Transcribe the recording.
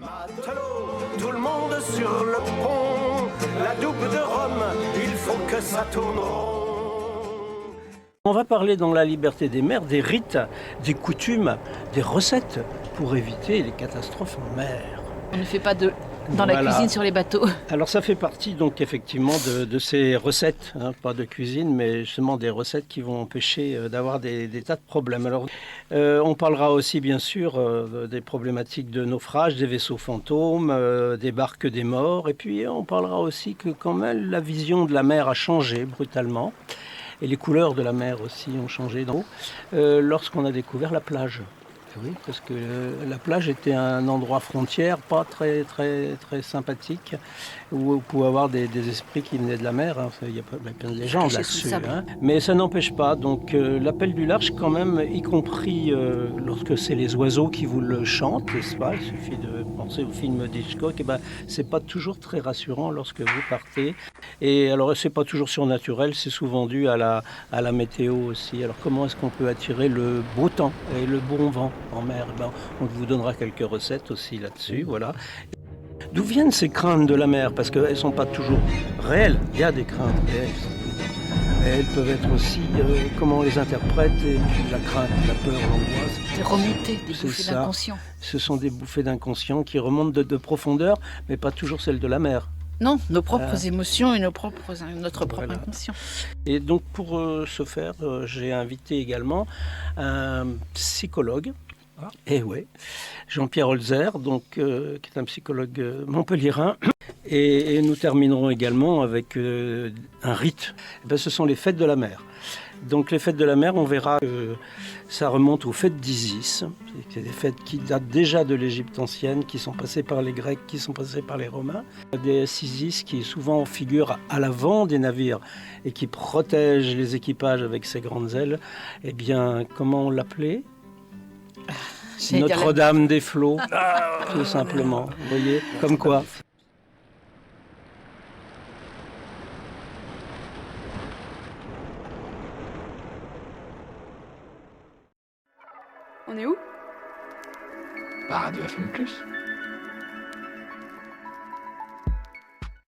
Matelot, tout le monde sur le pont, la double de Rome, il faut que ça tourne rond. On va parler dans La Liberté des mers des rites, des coutumes, des recettes pour éviter les catastrophes en mer. On ne fait pas dans la cuisine sur les bateaux. Alors ça fait partie donc effectivement de ces recettes, pas de cuisine, mais justement des recettes qui vont empêcher d'avoir des tas de problèmes. Alors on parlera aussi bien sûr des problématiques de naufrage, des vaisseaux fantômes, des barques des morts, et puis on parlera aussi que quand même la vision de la mer a changé brutalement, et les couleurs de la mer aussi ont changé lorsqu'on a découvert la plage. Oui, parce que la plage était un endroit frontière, pas très sympathique, où on pouvait avoir des esprits qui venaient de la mer. Il y a plein de légendes là-dessus. Mais ça n'empêche pas. Donc l'appel du large, quand même, y compris lorsque c'est les oiseaux qui vous le chantent, n'est-ce pas ? Il suffit de penser au film d'Hitchcock. Et c'est pas toujours très rassurant lorsque vous partez. Et alors, c'est pas toujours surnaturel, c'est souvent dû à la météo aussi. Alors, comment est-ce qu'on peut attirer le beau temps et le bon vent en mer? On vous donnera quelques recettes aussi là-dessus, voilà. D'où viennent ces craintes de la mer? Parce qu'elles ne sont pas toujours réelles. Il y a des craintes réelles. Mais elles peuvent être aussi, comment on les interprète, et puis la crainte, la peur, l'angoisse. Des remontées, des bouffées d'inconscient. Ce sont des bouffées d'inconscient qui remontent de profondeur, mais pas toujours celles de la mer. Non, nos propres émotions et notre propre inconscient. Et donc pour ce faire, j'ai invité également un psychologue, Jean-Pierre Holzer, qui est un psychologue montpelliérain. Et nous terminerons également avec un rite. Ce sont les fêtes de la mer. Donc les fêtes de la mer, on verra que ça remonte aux fêtes d'Isis. C'est des fêtes qui datent déjà de l'Égypte ancienne, qui sont passées par les Grecs, qui sont passées par les Romains. La déesse Isis qui souvent figure à l'avant des navires et qui protège les équipages avec ses grandes ailes. Eh bien, comment on l'appelait ? Notre-Dame des flots, tout simplement. Vous voyez, comme quoi. On est où? Radio FM+.